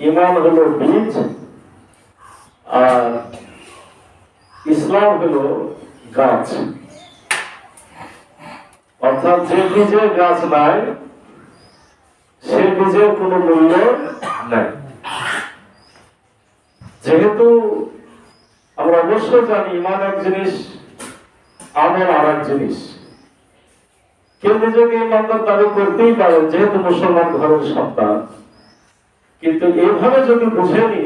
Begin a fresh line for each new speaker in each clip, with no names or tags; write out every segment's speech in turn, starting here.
ইমান হলো বীজ আর ইসলাম হলো গাছ। অর্থাৎ যে বীজের গাছ নাই সে বীজের কোনো মূল্য নাই। যেহেতু আমরা অবশ্যই জানি ইমান এক জিনিস, আমল আর এক জিনিস। কেউ নিজেকে ইমানদার দাবি করতেই পারেন যেহেতু মুসলমান ঘরের সন্তান, কিন্তু এইভাবে যদি বুঝে নি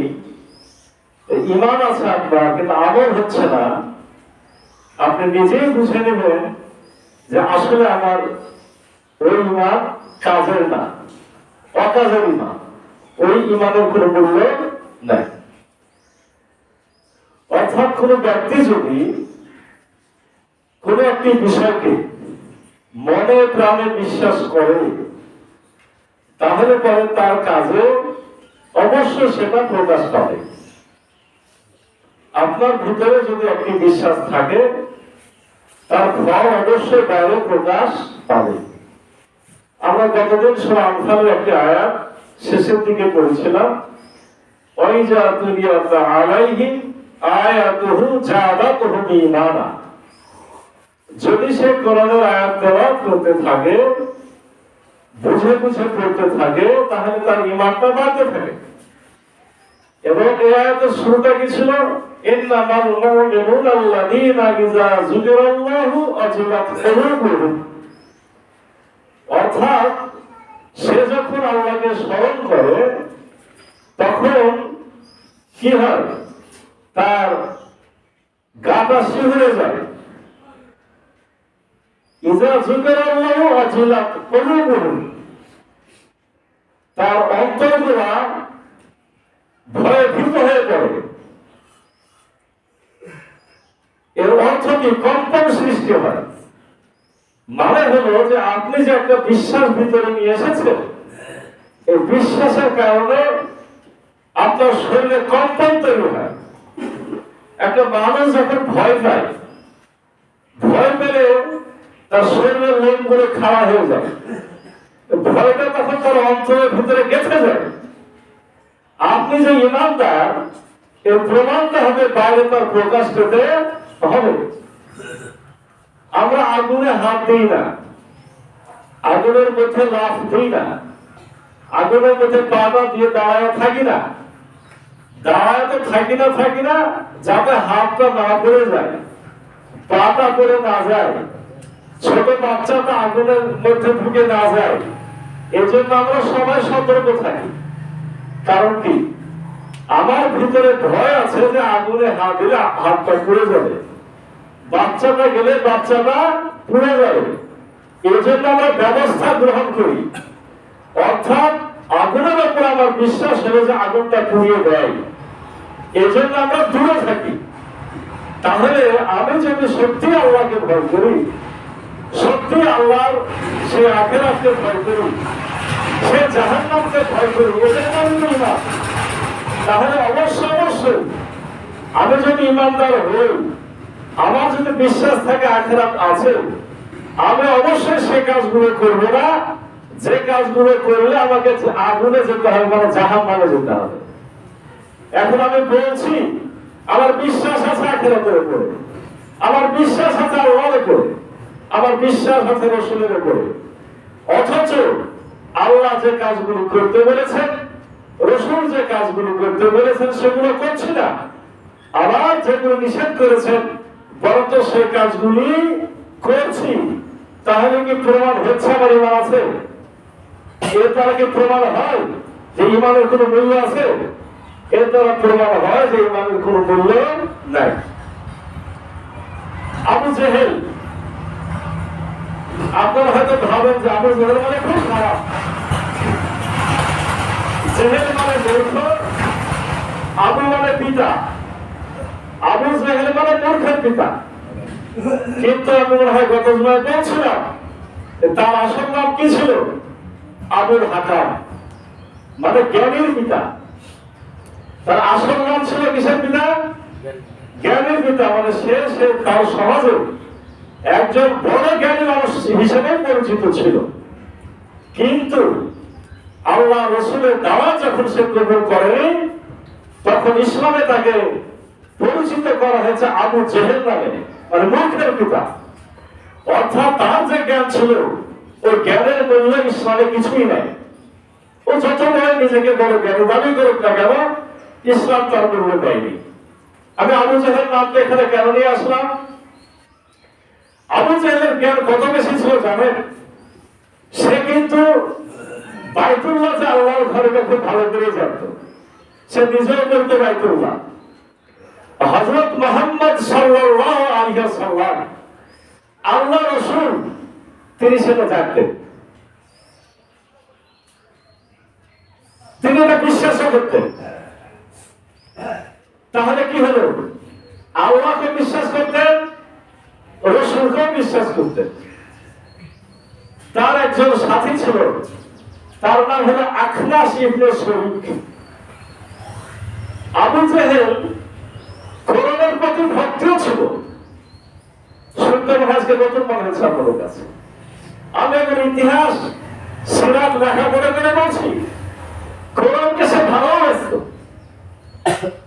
ইমান আছে আপনার কিন্তু আমল হচ্ছে না, আপনি নিজেই বুঝে নেবেন যে আসলে আমার ওই ইমান কাজের না, অকাজের ইমান, ওই ইমানের কোনো মূল্য নাই। অর্থাৎ কোন ব্যক্তি যদি কোন একটি বিষয়কে মনে প্রাণে বিশ্বাস করে তাহলে পরে তার কাজে অবশ্যই সেটা প্রকাশ পাবে। আপনার ভিতরে যদি একটি বিশ্বাস থাকে তার ফল অবশ্যই বাইরে প্রকাশ পাবে। আমরা গতদিন সূরা আনফালের একটি আয়াত শেষের দিকে পড়েছিলাম, ওয়াইজা তুলিয়াত আলাইহিম আয়াতুহু জাদাতুহুম ঈমানা। যদি সে কোরআনের আয়াত তেলাওয়াত করতে থাকে, বুঝে বুঝে পড়তে থাকে, তাহলে তার ঈমানটা বাড়তে থাকে। এবং এই আয়াতের শুরুটা কি ছিল? ইন্নামাল মুমিনুনা আল্লাযীনা ইযা যুকিরাল্লাহু ওয়াজিলাত কুলুবুহুম। অর্থাৎ সে যখন আল্লাহকে স্মরণ করে তখন কি হয়? তার গাটা শিহরে যায়। ইযা যুকিরাল্লাহু ওয়াজিলাত কুলুবুহুম, তার অন্তরগুলা ভয়ে ভীত হয়ে পড়ে। এর অর্থ কি? কম্পন সৃষ্টি হয়। মানে হলো যে আপনি যে একটা বিশ্বাস ভিতরে নিয়ে এসেছেন, এই বিশ্বাসের কারণে আপনার শরীরে কম্পন তৈরি হয়। একটা মানুষ যখন ভয় পায়, ভয় পেলে তার শরীরের লোমগুলো খাওয়া হয়ে যায়, ভয়টা তখন তার অন্তরের ভিতরে গেঁথে যায়। আপনি যে ইমানদার, এর প্রমাণটা হবে বাইরে তার প্রকাশ পেতে হবে। আমরা আগুনে হাত দিই না, আগুনের মধ্যে লাফ দিই না, আগুনের মধ্যে পাটা দিয়ে দাঁড়ায় থাকি না। দাঁড়ায় তো থাকি না যাতে হাতটা না পড়ে যায়, পাটা পড়ে না যায়, ছোট বাচ্চাটা আগুনের মধ্যে ঢুকে না যায়। এজন্য আমরা সবাই সতর্ক থাকি। কারণ কি? আমার ভিতরে ভয় আছে যে আগুনে হাত দিলে হাতটা পুড়ে যাবে, বাচ্চাটা গেলে বাচ্চাটা পুড়ে যাবে। এই জন্য আমরা ব্যবস্থা গ্রহণ করি। অর্থাৎ আগুনের উপর আমার বিশ্বাস হলো যে আগুনটা পুড়িয়ে দেয়, এই জন্য আমরা দূরে থাকি। তাহলে আমি যদি সত্যি আল্লাহকে ভয় করি, সত্যি আল্লাহর সে আখিরাতকে ভয় করি, সে জাহান্নামকে ভয় করি, এদের নাম না, তাহলে অবশ্যই আমি যদি ইমানদার হই, আমার যদি বিশ্বাস থাকে আখিরাত আছে, আমি অবশ্যই সে কাজগুলো করব না যে কাজগুলো করলে আমাকে আগুনে যেতে হবে, মানে জাহান্নামে যেতে হবে। এখন আমি বলছি আমার বিশ্বাস আছে আখিরাতের উপরে, আমার বিশ্বাস আছে আল্লাহর উপরে, আমার বিশ্বাস আছে রাসূলের উপরে, অথচ আল্লাহ যে কাজগুলো করতে বলেছেন, রাসূল যে কাজগুলো করতে বলেছেন সেগুলো করছি না। আবার যেগুলো নিষেধ করেছেন বরঞ্চ সেই কাজগুলি করছি। তাহলে কি প্রমাণ হচ্ছে আমার ইমান আছে? এর দ্বারা কি প্রমাণ হয় যে ইমানের কোনো মূল্য আছে? এর দ্বারা প্রমাণ হয় যে ইমানের কোনো মূল্য নাই। আবু জেহেল, আপনারা হয়তো ভাবেন যে আবু জেহেল মানে খুব খারাপ, জেহেল মানে মূর্খ, আবু মানে পিতা, আবু জেহেল মানে মূর্খের পিতা। কিন্তু আমি মনে হয় গত জুমায় বলছিলাম তার আসল নাম কি ছিল? আবুল হাকাম, মানে জ্ঞানীর পিতা। তার আসল নাম ছিল কিসের পিতা? জ্ঞানীর পিতা। মানে সে তার সমাজে একজন বড় জ্ঞানী মানুষ হিসেবে পরিচিত ছিল। কিন্তু আল্লাহ রসুলের দাওয়াত যখন সে কবুল করেনি, তখন ইসলামে তাকে পরিচিত করা হয়েছে আবু জেহেল নামে, মানে মূর্খের পিতা। অর্থাৎ তার যে জ্ঞান ছিল, ওই জ্ঞানের মূল্য ইসলামে কিছুই নাই। ও যত বড় নিজেকে বড় জ্ঞানী দাবি করুক না কেন, ইসলাম তার মূল্য দেয়নি। আমি আবু জেহেল নামটা এখানে কেন নিয়ে আসলাম? আবু জেহেলের জ্ঞান কত বেশি ছিল জানেন? সে কিন্তু বাইতুল্লাহ যে আল্লাহর ঘরকে খুব ভালো করে জানত। সে নিজেও বলতে বাইতুল্লাহ। হযরত মুহাম্মদ সাল্লাল্লাহু আলাইহি ওয়াসাল্লাম আল্লাহ রাসূল, তিনি সেটা জানতেন, তিনি এটা বিশ্বাস করতেন। তাহলে কি হলো? আল্লাহকে বিশ্বাস করতেন, রাসূলকে বিশ্বাস করতেন। তার একজন সাথী ছিল, তার নাম হলো আখনাস ইবনে শরীক। আবু জেহেল কোরআনের প্রতি ভক্তিও ছিল। সুন্দর আজকে নতুন মনে হচ্ছে আপনাদের কাছে। আমি এর ইতিহাস সিরাত লেখা করে বলছি, কোরআনকে সে ভালোবাসত।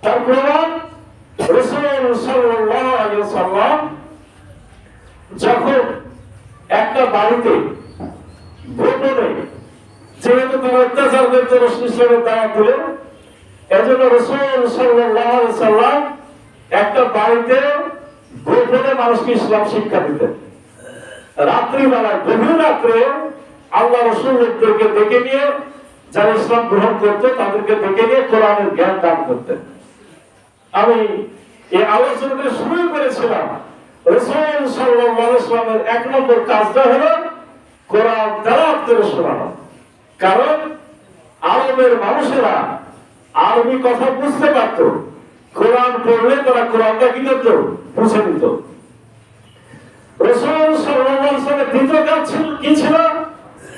তার প্রমাণ রাসূল সাল্লাল্লাহু আলাইহি ওয়াসাল্লাম যখন একটা বাড়িতে গোপনে, যেহেতু তারা অত্যাচার করতে রাসূল ইসলামের দাওয়াত দিলেন, এজন্য রাসূল সাল্লাল্লাহু আলাইহি ওয়াসাল্লাম একটা বাড়িতে গোপনে মানুষকে ইসলাম শিক্ষা দিতেন। রাত্রিবেলায়, গভীর রাত্রে আল্লাহ রাসূলদেরকে ডেকে নিয়ে, যারা ইসলাম গ্রহণ করত তাদেরকে ডেকে নিয়ে কোরআনের জ্ঞান দান করতেন। আমি এই আলোচনাটা শুরু করেছিলাম, রাসূল সাল্লাল্লাহু আলাইহি ওয়াসাল্লামের এক নম্বর কাজটা হলো কোরআন তেলাওয়াত করে শোনানো। কারণ আরবের মানুষেরা আরবি কথা বুঝতে পারত, কোরআন পড়লে তারা কোরআনটা কি করত? বুঝে নিত। রাসূল সাল্লাল্লাহু আলাইহি ওয়াসাল্লামের দ্বিতীয় কাজ কি ছিল?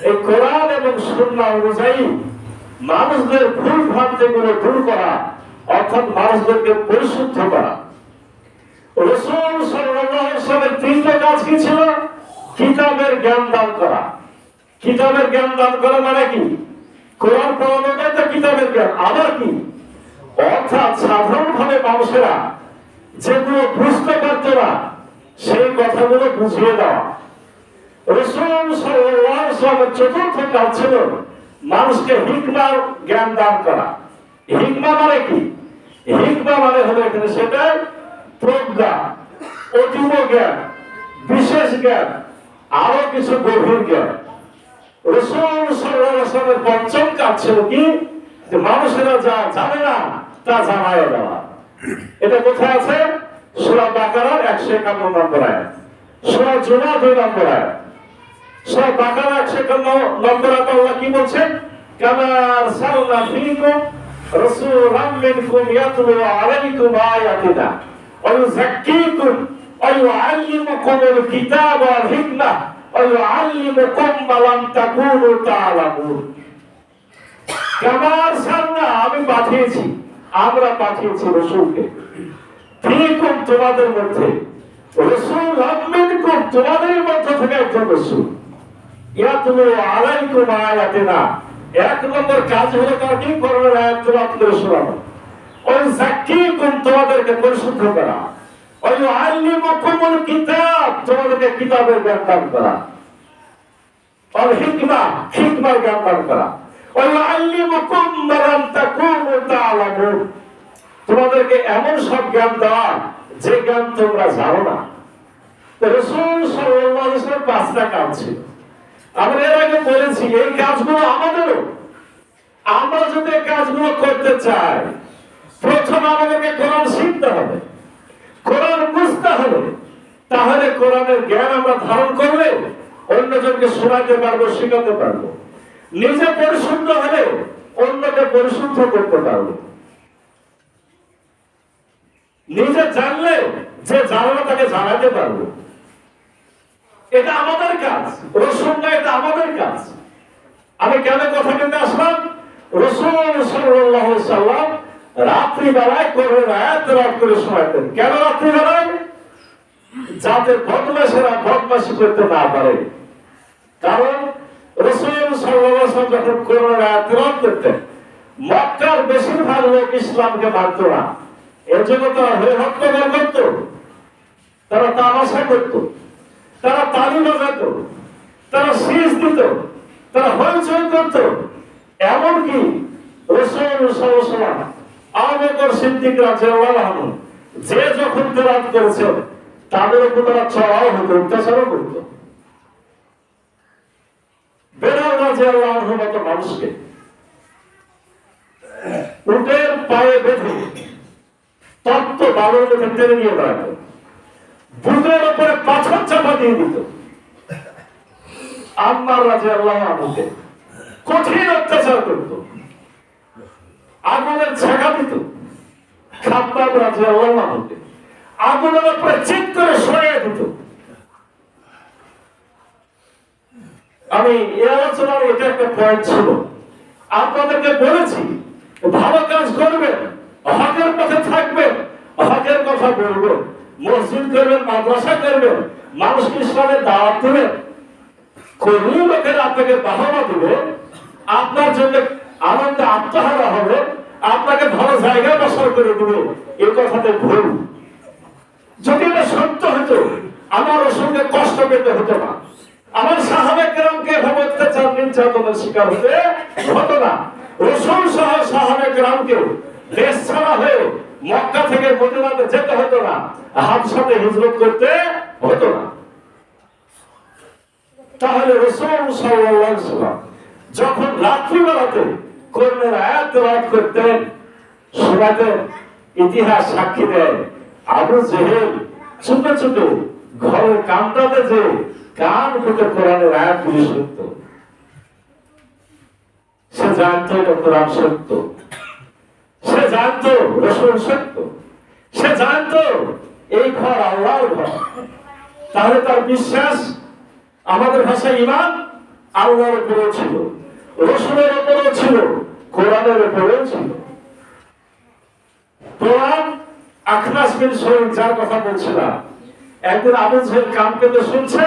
এই কোরআন এবং সুন্নাহ অনুযায়ী মানুষদের ভুল ভ্রান্তিগুলো দূর করা, অর্থাৎ মানুষদেরকে পরিশুদ্ধ করা। রাসূল সাল্লাল্লাহু আলাইহি ওয়াসাল্লামের তৃতীয় কাজ কি ছিল? কিতাবের জ্ঞান দান করা। কিতাবের জ্ঞান দান করা মানে কি? কোরআন পড়ানোটাই তো কিতাবের জ্ঞান। আবার কি? অর্থাৎ সাধারণভাবে মানুষেরা যেগুলো বুঝতে পারত না, সেই কথাগুলো বুঝিয়ে দেওয়া। রাসূল সাল্লাল্লাহু আলাইহি ওয়াসাল্লামের চতুর্থ কাজ ছিল মানুষকে হিকমার জ্ঞান দান করা। হিকমা মানে কি? হিকমা মানে হলো এখানে সেটা প্রজ্ঞা, অতীব জ্ঞান, বিশেষ জ্ঞান, আরো কিছু গভীর জ্ঞান। রাসূল সাল্লাল্লাহু আলাইহি ওয়াসাল্লামের পঞ্চম কাজ ছিল কি? যে মানুষেরা যা জানে না তা জানায় দেওয়া। এটা কোথায় আছে? সূরা বাকারার 151 নম্বর আয়াত, সূরা জুমা 2 নম্বর আয়াত। সূরা বাকারা 151 নম্বর আয়াতে আল্লাহ কি বলছেন? কামা আরসালনা ফীকুম রাসূলাম মিনকুম ইয়াতলু আলাইকুম আয়াতিনা ওয়া ইউযাক্কিকুম ওয়া ইউআল্লিমুকুমুল কিতাবা ওয়াল হিকমা ওয়া ইউআল্লিমুকুম মা লাম তাকুনু তা'লামুন। কামা আরসালনা, আমি পাঠিয়েছি, আমরা পাঠিয়েছি রাসূলকে, ফীকুম, তোমাদের মধ্যে, রাসূলাম মিনকুম, তোমাদের মধ্যে থেকে একজন রাসূল, ইয়াতলু আলাইকুম আয়াতিনা, এক নম্বর কাজ হলো তার কি? কোরআনের আয়াত তেলাওয়াত করে শোনানো। ওয়া ইউযাক্কিকুম, তোমাদেরকে পরিশুদ্ধ করা। ওয়া ইউআল্লিমুকুমুল কিতাব, তোমাদেরকে কিতাবের জ্ঞান দান করা। আর হিকমা, হিকমার জ্ঞান দান করা। ওয়া ইউআল্লিমুকুম মা লাম তাকুনু তা'লামুন, তোমাদেরকে এমন সব জ্ঞান দেওয়া যে জ্ঞান তোমরা জানো না। রাসূল সাল্লাল্লাহু আলাইহি ওয়াসাল্লাম 5টা কাজ ছিল। আমরা এর আগে বলেছি এই কাজগুলো আমাদেরও। আমরা যদি এই কাজগুলো করতে চাই, প্রথমে আমাদেরকে কোরআন শিখতে হবে, কোরআন বুঝতে হবে। তাহলে কোরআনের জ্ঞান আমরা ধারণ করলে অন্যজনকে শোনাতে পারবো, শেখাতে পারবো। নিজে পরিশুদ্ধ হলে অন্যকে পরিশুদ্ধ করতে পারবো। নিজে জানলে যে জানে না তাকে জানাতে পারবো। এটা আমাদের কাজ, রাসূল না, এটা আমাদের কাজ। আমি কেন কথা বলতে আসলাম? রাসূল সাল্লাল্লাহু আলাইহি ওয়াসাল্লাম রাত্রি বেলায় কোরআনের আয়াত তেলাওয়াত করে শোনাতেন। কেন রাত্রি বেলায়? যাতে বদমাশেরা বদমাশি করতে না পারে। কারণ রাসূল সাল্লাল্লাহু আলাইহি ওয়াসাল্লাম যখন কোরআনের আয়াত তেলাওয়াত করতেন, মক্কার বেশিরভাগ লোক ইসলামকে মানত না। এর জন্য তারা হয়ে হট্টগোল করত, তারা তামাশা করত, তারা তালি বাজাত, তারা শীষ দিত, তারা হইচই করত। এমনকি রাসূল সাল্লাল্লাহু আলাইহি ওয়াসাল্লাম আবু বকর সিদ্দিক রাদিয়াল্লাহু আনহু যে যখন তেলাওয়াত করেছেন, তাদের উপর তারা চড়াও হতো, অত্যাচারও করত। বেলাল রাদিয়াল্লাহু আনহু মতো মানুষকে উটের পায়ে বেঁধে তপ্ত বালুর মধ্যে টেনে নিয়ে বেড়াত, বুকের উপরে পাথর চাপা দিয়ে দিত। আম্মার রাদিয়াল্লাহু আনহুকে কঠিন অত্যাচার করত, আগুনের ছেঁকা দিত। খাব্বাব রাদিয়াল্লাহু আনহুকে আগুনের উপরে চিৎ করে সরিয়ে দিত। আমি এই আলোচনার এটা একটা পয়েন্ট ছিল, আপনাদেরকে বলেছি ভালো কাজ করবেন, হকের পথে থাকবেন, হকের কথা বলবেন, মসজিদ করবেন, মাদ্রাসা করবেন, মানুষকে ইসলামের দাওয়াত দেবেন। কোন লোকের আপনাকে বাহবা দিবে, আপনার জন্য আনন্দে আত্মহারা হবে, আপনাকে ভালো জায়গায় বসার করে দেবে, এই কথাতে ভুল। যদি এটা সত্য হতো, আমার ওর সঙ্গে কষ্ট পেতে হতো না, আমার সাহাবায়ে কেরামকে এভাবে অত্যাচার নির্যাতনের শিকার হতে হতো না, রাসূল সহ সাহাবায়ে কেরামকে দেশ ছাড়া হয়ে মক্কা থেকে মদিনাতে যেতে হতো না, হাবশাতে হিজরত করতে হতো না। তাহলে রাসূল সাল্লাল্লাহু আলাইহি ওয়াসাল্লাম যখন রাত্রিবেলাতে কোরআনের আয়াত তেলাওয়াত করতেন, শোনাতেন, ইতিহাস সাক্ষী দেয় আবু জেহেল ছোট ছোট ঘরের কামটাতে যে কান পেতে কোরআনের আয়াতগুলি শুনত। সে জানতো এটা কোরআন সত্য, সে জানতো রাসূল সত্য, সে জানতো এই ঘর আল্লাহর ঘর। তাহলে তার বিশ্বাস, আমাদের ভাষায় ঈমান, আল্লাহর উপরেও ছিল, রাসূলের উপরেও ছিল, কোরআনের উপরেও ছিল। কোরআন আখনাস বিন শরীফ যার কথা বলছিলাম, একদিন আবু জেহেল কান পেতে শুনছে,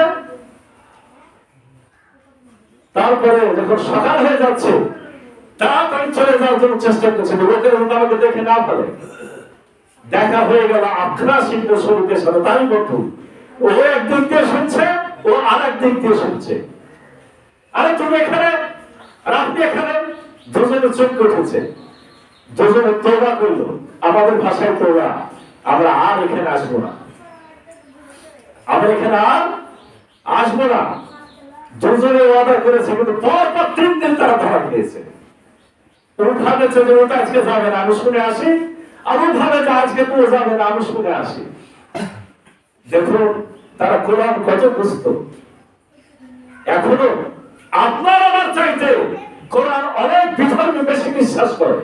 তারপরে যখন সকাল হয়ে যাচ্ছে তাড়াতাড়ি চলে যাওয়ার জন্য চেষ্টা করছে, লোকের মতো আমাকে দেখে না ফেলে। দেখা হয়ে গেল আখনাস বিন শরীফের সাথে, তাই বন্ধু। ও একদিক দিয়ে শুনছে, ও আর একদিক দিয়ে শুনছে। আরে তুমি এখানে আর আপনি এখানে, দুজনে চোখ উঠেছে, দুজনে তওবা করলো, আমাদের ভাষায় তওবা, আমরা আর এখানে আসবো না, আমরা এখানে আর আসবো না। দুজনে ওয়াদা করেছে, কিন্তু পরপর 3 দিন তারা ধরা খেয়েছে। ভাবেছে যে ওটা আজকে যাবে না, আমি শুনে আসি, আর ও ভাবে যে আজকে তো যাবে না, আমি শুনে আসি। দেখুন তারা কোরআন কত বুঝতো। এখনো আপনার আমার চাইতে কোরআন অনেক বিধর্মী বেশি বিশ্বাস করে,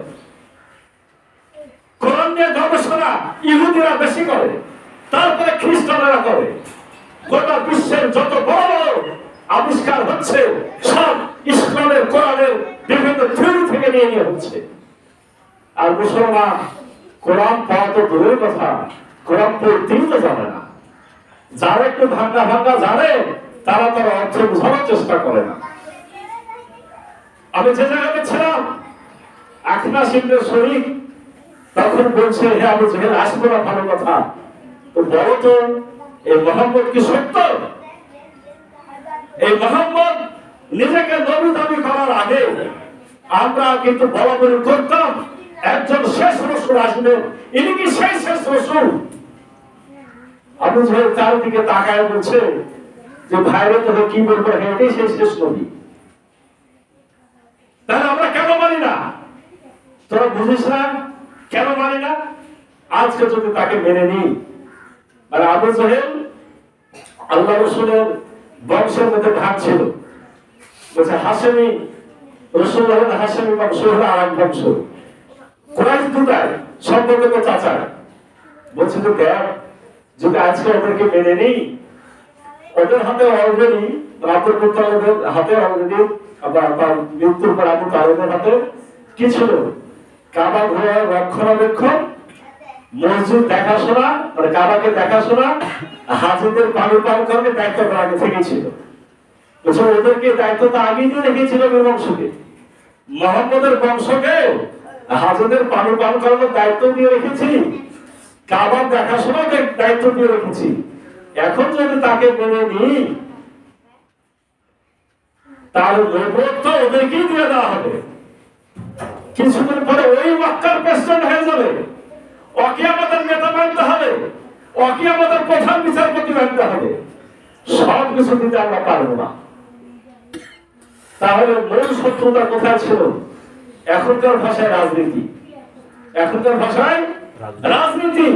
কোরআন নিয়ে গবেষণা ইহুদিরা বেশি করে, তারপরে খ্রিস্টানেরা করে। গোটা বিশ্বের যত বড় বড় আবিষ্কার হচ্ছে সব ইসলামের কোরআনের বিভিন্ন থিওরি থেকে নিয়ে হচ্ছে। আর মুসলমান কোরআন পড়া তো দূরের কথা, কোরআন পড়তেই তো জানে না। যারা একটু ভাঙ্গা ভাঙ্গা জানে, তারা তার অর্থ বোঝানোর চেষ্টা করে না। আমি যে জায়গাতে ছিলাম, আখনাস ইবনে শরীফ তখন বলছে, হে আবু জেহেল, আসবো না, ভালো কথা, তো বলো তো এই মুহাম্মদ কি সত্য? এই মুহাম্মদ নিজেকে নবী দাবি করার আগে আমরা কিন্তু বলা বলি করতাম একজন শেষ রাসূল আসবেন, ইনি কি সেই শেষ রাসূল? আবু জেহেল চারদিকে তাকায় বলছে যে ভাইরে তোকে কি বলবো, এটাই সেই শেষ নবী। তাহলে আমরা কেন মানি না? তোরা বুঝিস না কেন মানি না? আজকে যদি তাকে মেনে নিই, আর আবু জেহেল আল্লাহ রাসূলের বংশের মধ্যে ভাগ ছিল, বলছে হাশেমি, রাসূল হলেন হাশেমি বংশ, হলো আরেক বংশ, কুরাইশ দুটায় সম্পর্কিত চাচা। বলছে তো দেখ, যদি আজকে ওদেরকে মেনে নিই, ওদের হাতে অলরেডি, আব্দুল মুত্তালিবের হাতে অলরেডি, তার মৃত্যুর পর আবু তালেবের হাতে কি ছিল? কাবা ঘরের রক্ষণাবেক্ষণ, মসজিদ দেখাশোনা, মানে কাবাকে দেখাশোনা, হাজিদের পানি পান করবে দায়িত্ব আগে থেকে ছিল। বলছে ওদেরকে দায়িত্ব তো আগেই দিয়ে রেখেছিল বংশকে, মোহাম্মদের বংশকে হাজেদের পানি পান করানোর দায়িত্ব দিয়ে রেখেছি, কাবার দেখাশোনার দায়িত্ব দিয়ে রেখেছি। এখন যদি তাকে মেনে নিই তার নৈবত্য ওদেরকেই দিয়ে দেওয়া হবে। কিছুদিন পরে ওই মক্কার প্রেসিডেন্ট হয়ে যাবে, ওকে আমাদের নেতা মানতে হবে, ওকে আমাদের প্রধান বিচারপতি মানতে হবে। সব কিছু দিতে আমরা পারবো না। তাহলে মূল শত্রুতা কোথায় ছিল? এখনকার ভাষায় রাজনীতি, এখনকার ভাষায় রাজনীতি।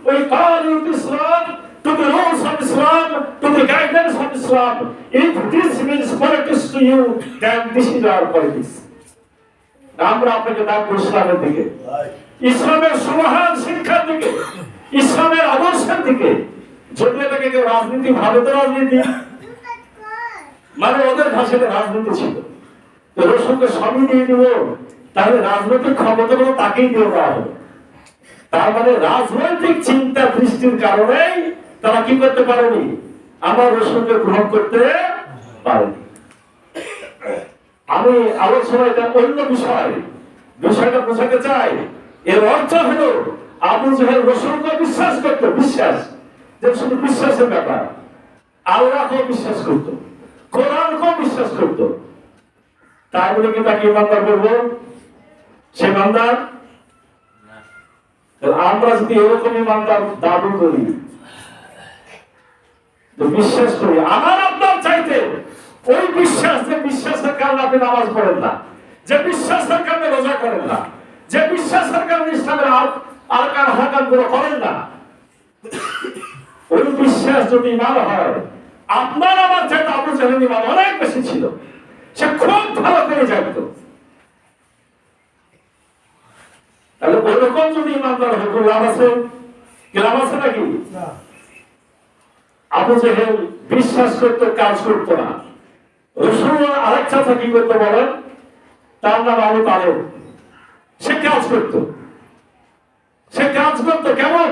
ওই কালিউট ইসলাম to the rules of Islam, to the guidance of Islam. If this means politics to you, then this is our politics. আমরা আপনাকে ডাকবো ইসলামের দিকে, ইসলামের সমাহার শিক্ষার দিকে, ইসলামের আদর্শের দিকে। যদি এটাকে কেউ রাজনীতি ভাবে তো রাজনীতি মানে ওদের ভাষাতে রাজনীতি ছিল। তো রসুলকে সবই দিয়ে দিব, তাহলে রাজনৈতিক ক্ষমতাগুলো তাকেই দিয়ে দেওয়া হবে। তার মানে রাজনৈতিক চিন্তা দৃষ্টির কারণেই তারা কি করতে পারেনি, আমার রসুলকে গ্রহণ করতে পারেনি। আমি আলোচনা এটা অন্য বিষয়টা বোঝাতে চাই। এর অর্থ হলো আবু জাহেল রসুলকে বিশ্বাস করত, বিশ্বাস যে শুধু বিশ্বাসের ব্যাপার। আল্লাহকেও বিশ্বাস করত, কোরআনকেও বিশ্বাস করত। তাই বলে কি তাকে ইমানদার বলবো? সে ইমানদার? আমরা যদি এরকম ইমানদার দাবি করি, বিশ্বাস করি, আমার আপনার চাইতে ওই বিশ্বাস, যে বিশ্বাসের কারণে আপনি নামাজ পড়েন না, যে বিশ্বাসের কারণে রোজা করেন না, যে বিশ্বাসের কারণে ইসলামের আরকান হাকাম গুলো করেন না, ওই বিশ্বাস যদি ইমান হয়, আপনার আমার চাইতে আবু জাহেলের ইমান অনেক বেশি ছিল। সে খুব ভালো করে জানত। তাহলে ওইরকম যদি ইমানদার হতো লাভ আছে? কি লাভ আছে নাকি? আবু জাহেল বিশ্বাস করতে কাজ করতো না। রাসূলুল্লাহ আরেকটা কি করতে বলেন, তার নাম আবু তালেব। সে কাজ করতো, সে কাজ করতো কেমন?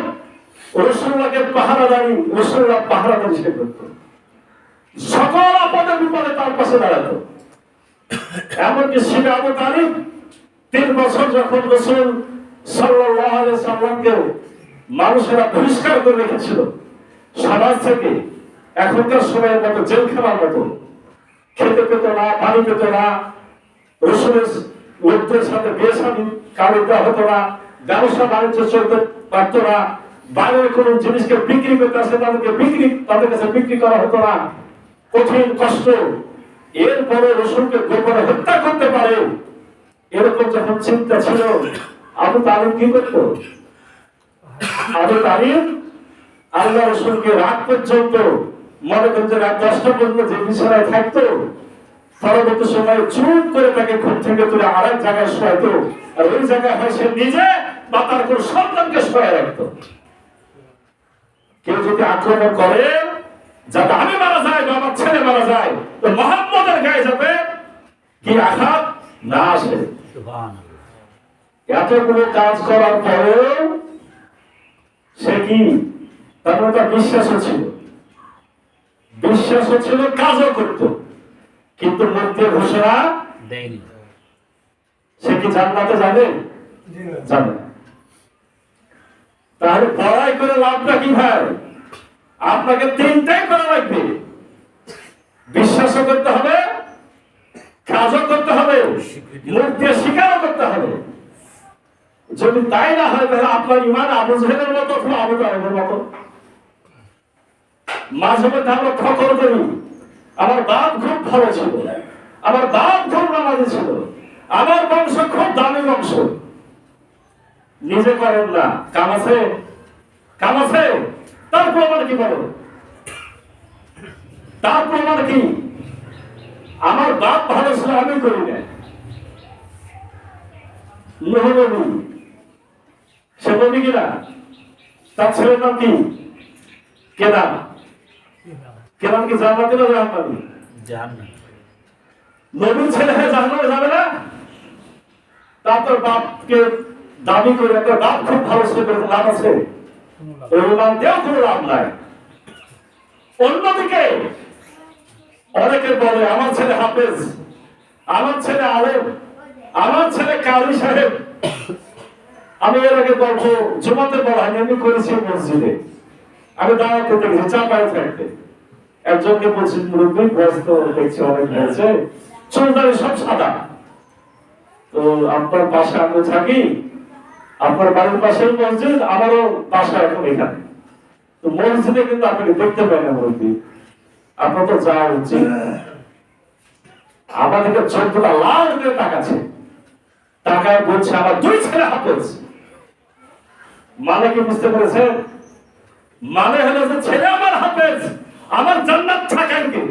রাসূলুল্লাহকে পাহারাদারি, রাসূলুল্লাহ পাহারাদারি সে করতো। সকল আপদে বিপদে তার পাশে দাঁড়াতো। এমনকি শিবে আবু তালিব 3 বছর যখন রাসূল সাল্লাল্লাহু আলাইহি সাল্লামকে মানুষেরা বহিষ্কার করে রেখেছিল সমাজ থেকে, এখনকার সময়ের মতো জেলখানার মতো, খেতে পেত না, পানি পেত না, রাসূলের লোকদের সাথে বেসামি কারণটা হতো না, ব্যবসা বাণিজ্য চলতে পারতো না, বাইরের কোন জিনিসকে বিক্রি করতে আসে তাদের কাছে বিক্রি করা হতো না, কঠিন কষ্ট। এরপরে রাসূলকে গোপনে হত্যা করতে পারে এরকম যখন চিন্তা ছিল, আবু তালিব কি করতো? আবু তালিব আল্লাহ রাসূলকে রাত পর্যন্ত, মনে করেন যে রাত 10টা পর্যন্ত যে বিছানায় থাকতো, পরবর্তী সময় চুপ করে তাকে ঘুম থেকে তুলে আরেক জায়গায় শোয়াতো, আর ওই জায়গায় হয় সে নিজে বা তার কোন সন্তানকে শোয়া রাখতো। কেউ যদি আক্রমণ করে, যাতে আমি মারা যায় বা আমার ছেলে মারা যায়, তো মুহাম্মদের গায়ে যাবে কি আঘাত না আসে। এতগুলো কাজ করার পরেও সে কি, তার বিশ্বাসও ছিল, বিশ্বাসও ছিল, কাজও করত, কিন্তু মুক্তি ঘোষণা দেয়নি। সে কি জান্নাতে যাবে? যাবে না। তাহলে পড়াই করে লাভটা কি ভাই? আপনাকে 3টাই করা লাগবে, বিশ্বাসও করতে হবে, কাজও করতে হবে, মুখ দিয়ে স্বীকারও করতে হবে। যদি তাই না হয় তাহলে আপনার ইমান আবু জাহেলের মতো অথবা আবু তালেবের মতো। মাঝে মধ্যে আমরা ফখর করি, আমার বাপ খুব ভালো ছিল, আমার বাপ খুব নামাজি ছিল, আমার বংশ খুব দামি বংশ। নিজে করেন না, কাম আছে? কাম আছে? তার প্রমাণ কি বলো? তার প্রমাণ কি? আমার বাপ ভালো ছিল, আমি করি না। নূহ নবী, সে নবী কিনা? তার ছেলের নাম কি? কেনান। কেনান কি জান্নাতে না জাহান্নামে? জাহান্নামে। নবীর ছেলে হয়ে জাহান্নামে যাবে না? তার বাপকে দাবি করে, একটা বাপ খুব ভালো ছিল, লাভ আছে? অনুমান দেওয়া কোনো লাভ নাই। অন্যদিকে অনেকে বলে আমার ছেলে হাফেজ, আমার ছেলে আলেম, আমার ছেলে কারি সাহেব। আমি এর আগে গল্প জমাতে পড়াইনি, আমি করেছি মসজিদে। আমি দাওয়াত করতে গেছি চাপায় থাকতে, একজনকে বলছি মুরব্বী ব্যস্ত দেখছি অনেক হয়েছে, চুলদারি সব সাদা, তো আপনার পাশে আমি থাকি, আপনার বাড়ির পাশেই মসজিদ, আমারও বাসা এখন এখানে, তো মসজিদে কিন্তু আপনাকে দেখতে পাই না মুরব্বী, আপনার তো যাওয়া উচিত। আমাদেরকে চোখটা লাল করে তাকাচ্ছে, তাকায় বলছে আমার দুই ছেলে হাফেজ। মানে কি বুঝতে পেরেছেন? মানে হলো যে ছেলে আমার হাফেজ, আমার জান্নাত থাকেন কি?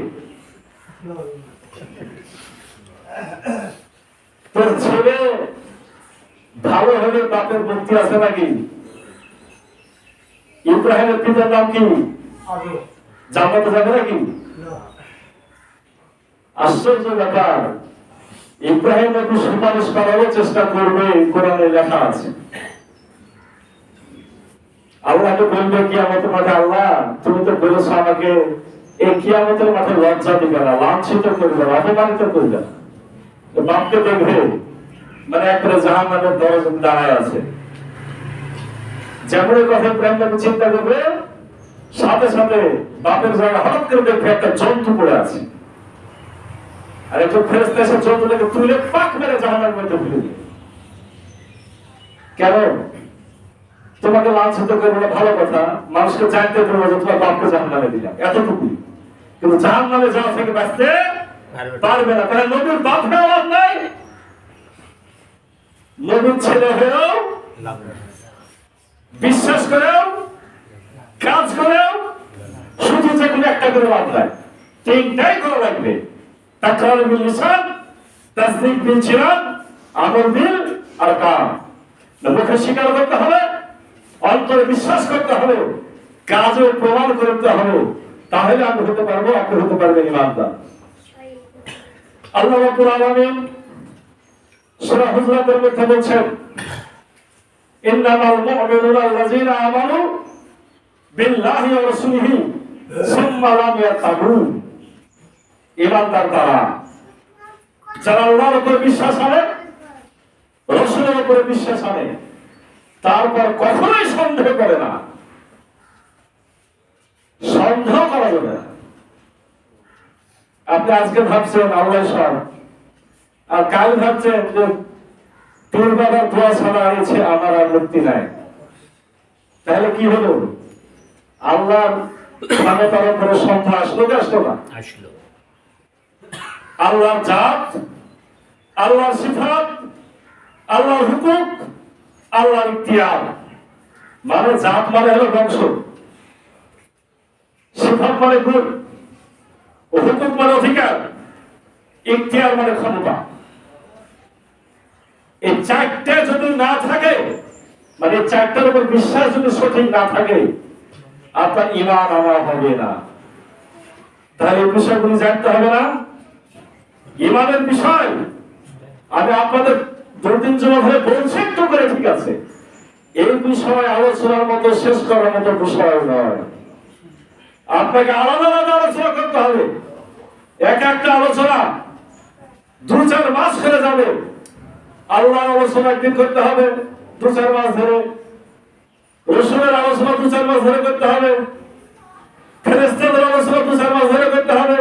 তোর ছেলে ভালো হলে বাপের মুক্তি আছে নাকি? ইব্রাহিমের পিতার নাম কি? জান্নাতে যাবে নাকি? আশ্চর্য ব্যাপার, ইব্রাহিম নবী সুপারিশ করারও চেষ্টা করবে, কোরআনে লেখা আছে। আল্লাহকে বলবে কিয়ামতের মাঠে, আল্লাহ তুমি তো বলেছো আমাকে এই কিয়ামতের মাঠে লজ্জা দিবে না, লাঞ্ছিত করবে না, অপমানিত করবে না। বাপকে দেখবে মানে একটা জাহান্নামের দরজা দাঁড়ায় আছে, যেমন কথা ইব্রাহিম নবী চিন্তা করবে, সাথে সাথে বাপের জায়গা হঠাৎ করে দেখবে একটা জন্তু পড়ে আছে, আর একটু ফেরেশতা এসে জন্তুটাকে তুলে পাক মেরে জাহান্নামের মধ্যে ফেলে দিবে। কেন? তোমাকে লাঞ্ছিত করবো না, ভালো কথা, মানুষকে জানতে পারবো যে তোমার বাপকে জাহান্নামে দিলাম, এতটুকুই। কিন্তু জাহান্নামে যাওয়া থেকে বাঁচতে পারবে না। তাহলে নবীর বাপ হয়েও লাভ নাই, নবীর ছেলে হয়েও বিশ্বাস করেও কাজ করেও শুধু যে কোনো একটা করে লাভ নাই, তিনটাই করা লাগবে। তাকরার বিল লিসান, তাসদীক বিল জিনান, আমল বিল আরকান। মুখে স্বীকার করতে হবে, অন্তরে বিশ্বাস করতে হবে, কাজে প্রমাণ করতে হবে, তাহলে আমি হতে পারবো, আপনি হতে পারবেন ইমানদার। আল্লাহ রাব্বুল আলামিন সূরা হুজুরাতের মধ্যে বলছেন, ইন্নামাল মুমিনুনা আল্লাযীনা আমানু বিল্লাহি ওয়া রাসূলিহি সুম্মা লাম ইয়ারতাবু। ইমানদার তারা যারা আল্লাহর উপর বিশ্বাস আনে, রাসূলের উপর বিশ্বাস আনে, তারপর কখনোই সন্দেহ করে না। সন্দেহ করা যাবে না। আপনি আজকে ভাবছেন আল্লাহ সব, আর কাল ভাবছেন যে পীর বাবার দোয়া ছাড়া আছে আমার আর মুক্তি নাই, তাহলে কি হলো? আল্লাহর মানে তার উপরে সন্দেহ আসলো কি আসলো না? আসলো। আল্লাহর জাত, আল্লাহর সিফাত, আল্লাহর হুকুম, আল্লাহর ইখতিয়ার। মানে জাত মানে হলো বংশ, সিফাত মানে গুণ, হুকুম মানে অধিকার, ইখতিয়ার মানে ক্ষমতা। এই চারটে যদি না থাকে, মানে চারটার উপর বিশ্বাস যদি সঠিক না থাকে, আপনার ঈমান আমার হবে না। তাহলে এই বিষয়গুলি জানতে হবে না? ঈমানের বিষয় আমি আপনাদের দুদিন জমা ধরে বলছি একটু করে, ঠিক আছে, এই বিষয় আলোচনার মতো শেষ করার মতো বিষয় নয়। আপনাকে আলাদা আলাদা আলোচনা করতে হবে। এক একটা আলোচনা 2-4 মাস করে যাবে। আল্লাহর আলোচনা একদিন করতে হবে 2-4 মাস ধরে, রসুলের আলোচনা 2-4 মাস ধরে করতে হবে, ফেরেশতাদের আলোচনা 2-4 মাস ধরে করতে হবে,